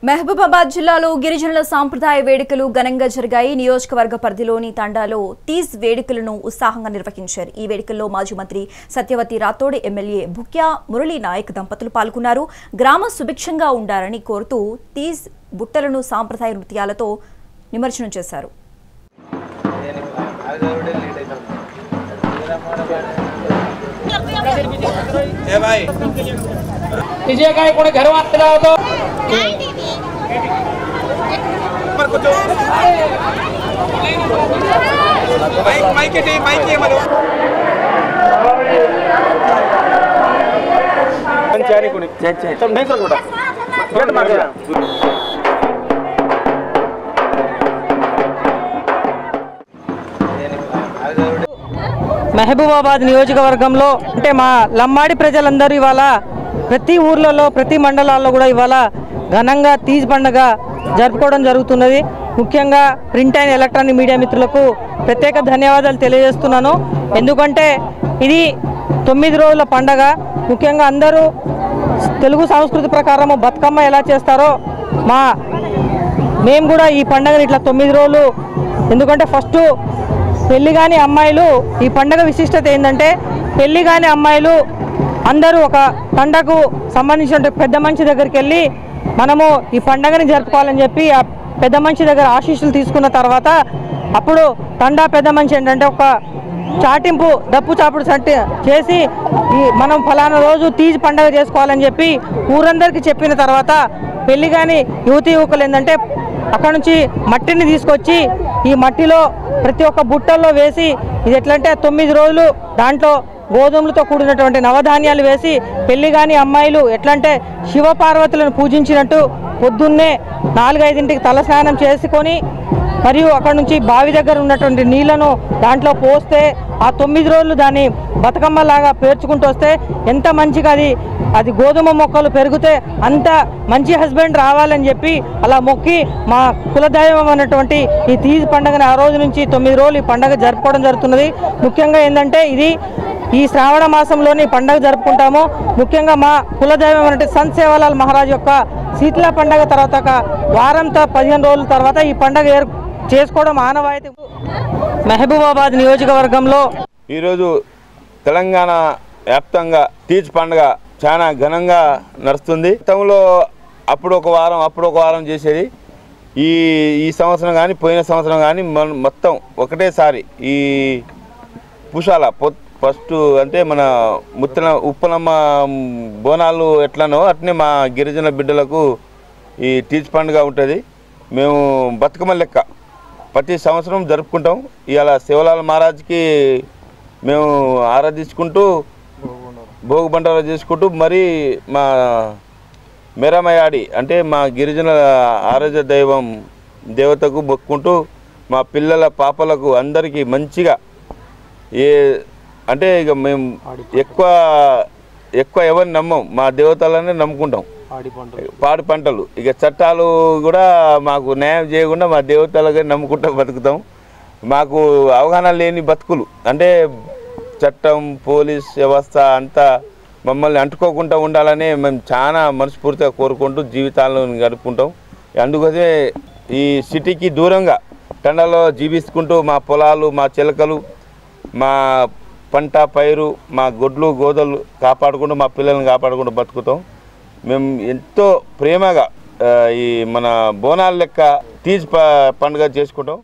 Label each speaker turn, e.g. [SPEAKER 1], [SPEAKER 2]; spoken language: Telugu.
[SPEAKER 1] మహబూబాబాద్ జిల్లాలో గిరిజనుల సాంప్రదాయ వేడుకలు ఘనంగా జరిగాయి. నియోజకవర్గ పరిధిలోని తండాలో తీజ్ వేడుకలను ఉత్సాహంగా నిర్వహించారు. ఈ వేడుకల్లో మాజీ మంత్రి సత్యవతి రాథోడ్, ఎమ్మెల్యే భుక్యా మురళీ నాయక్ దంపతులు పాల్గొన్నారు. గ్రామ సుభిక్షంగా ఉండాలని కోరుతూ తీజ్ బుట్టలను సాంప్రదాయ నృత్యాలతో నిమజ్జనం చేశారు.
[SPEAKER 2] మహబూబాబాద్ నియోజకవర్గంలో అంటే మా లంబాడి ప్రజలందరూ ఇవాళ ప్రతి ఊర్లలో ప్రతి మండలాల్లో కూడా ఇవాళ ఘనంగా తీజ్ పండుగ జరుపుకోవడం జరుగుతున్నది. ముఖ్యంగా ప్రింట్ అండ్ ఎలక్ట్రానిక్ మీడియా మిత్రులకు ప్రత్యేక ధన్యవాదాలు తెలియజేస్తున్నాను. ఎందుకంటే ఇది 9 రోజుల పండుగ. ముఖ్యంగా అందరూ తెలుగు సంస్కృతి ప్రకారం బతుకమ్మ ఎలా చేస్తారో మేము కూడా ఈ పండుగని ఇట్లా 9 రోజులు, ఎందుకంటే ఫస్ట్ పెళ్లి కాని అమ్మాయిలు, ఈ పండుగ విశిష్టత ఏంటంటే పెళ్లి కాని అమ్మాయిలు అందరూ ఒక తండకు సంబంధించిన పెద్ద మనిషి దగ్గరికి వెళ్ళి మనము ఈ పండుగని జరుపుకోవాలని చెప్పి ఆ పెద్ద మనిషి దగ్గర ఆశీస్సులు తీసుకున్న తర్వాత అప్పుడు తండా పెద్ద మనిషి ఏంటంటే ఒక చాటింపు డప్పు చాపుడు చేసి మనం ఫలానా రోజు తీజ్ పండుగ చేసుకోవాలని చెప్పి ఊరందరికీ చెప్పిన తర్వాత పెళ్లి కాని యువతి యువకులు ఏంటంటే అక్కడ నుంచి మట్టిని తీసుకొచ్చి ఈ మట్టిలో ప్రతి ఒక్క బుట్టల్లో వేసి, ఇది ఎట్లంటే 9 రోజులు దాంట్లో గోధుమలతో కూడినటువంటి నవధాన్యాలు వేసి పెళ్లి కాని అమ్మాయిలు ఎట్లంటే శివపార్వతులను పూజించినట్టు పొద్దున్నే 4-5ంటికి తలస్నానం చేసుకొని మరియు అక్కడ నుంచి బావి దగ్గర ఉన్నటువంటి నీళ్లను దాంట్లో పోస్తే ఆ 9 రోజులు దాన్ని బతుకమ్మలాగా పేర్చుకుంటూ వస్తే ఎంత మంచిగా అది గోధుమ మొక్కలు పెరిగితే అంత మంచి హస్బెండ్ రావాలని చెప్పి అలా మొక్కి మా కులదైవం అన్నటువంటి ఈ తీజ్ పండుగని ఆ రోజు నుంచి 9 రోజులు ఈ పండుగ జరుపుకోవడం జరుగుతున్నది. ముఖ్యంగా ఏంటంటే ఇది ఈ శ్రావణ మాసంలోని పండుగ జరుపుకుంటాము. ముఖ్యంగా మా కులదైవం అంటే సంత్ సేవాలాల్ మహారాజ్ యొక్క శీతల పండుగ తర్వాత వారంతో 15 రోజుల తర్వాత ఈ పండుగ చేసుకోవడం ఆనవాయితీ. మహబూబాబాద్ నియోజకవర్గంలో
[SPEAKER 3] ఈరోజు తెలంగాణ వ్యాప్తంగా తీజ్ పండుగ చాలా ఘనంగా నడుస్తుంది. గతంలో అప్పుడు ఒక వారం చేసేది. ఈ సంవత్సరం కానీ పోయిన సంవత్సరం కానీ మొత్తం ఒకటేసారి ఈ పుషాల ఫస్ట్ అంటే మన ఉప్పలమ్మ బోనాలు ఎట్లనో అట్నే మా గిరిజన బిడ్డలకు ఈ తీజ్ పండుగ ఉంటుంది. మేము బతుకమ్మ లెక్క ప్రతి సంవత్సరం జరుపుకుంటాం. ఇవాళ శివలాల్ మహారాజ్కి మేము ఆరాధించుకుంటూ భోగబండారా చేసుకుంటూ మరి మా మెరమయాడి అంటే మా గిరిజన ఆరాధ్య దైవం దేవతకు మొక్కుంటూ మా పిల్లల పాపలకు అందరికీ మంచిగా అంటే ఇక మేము ఎక్కువ ఎవరిని నమ్మం, మా దేవతలనే నమ్ముకుంటాం. పాడి పంటలు ఇక చట్టాలు కూడా మాకు న్యాయం చేయకుండా మా దేవతలనే నమ్ముకుంటూ బతుకుతాం. మాకు అవగాహన లేని బతుకులు అంటే చట్టం పోలీస్ వ్యవస్థ అంతా మమ్మల్ని అంటుకోకుండా ఉండాలని మేము చాలా మనస్ఫూర్తిగా కోరుకుంటూ జీవితాలను గడుపుకుంటాం. అందుకోసమే ఈ సిటీకి దూరంగా తండాలో జీవించుకుంటూ మా పొలాలు, మా చిలకలు, మా పంట పైరు, మా గొడ్లు గోదలు కాపాడుకుంటూ మా పిల్లల్ని కాపాడుకుంటూ బతుకుతాం. మేము ఎంతో ప్రేమగా ఈ మన బోనాల లెక్క తీజ్ పండుగ చేసుకుంటాం.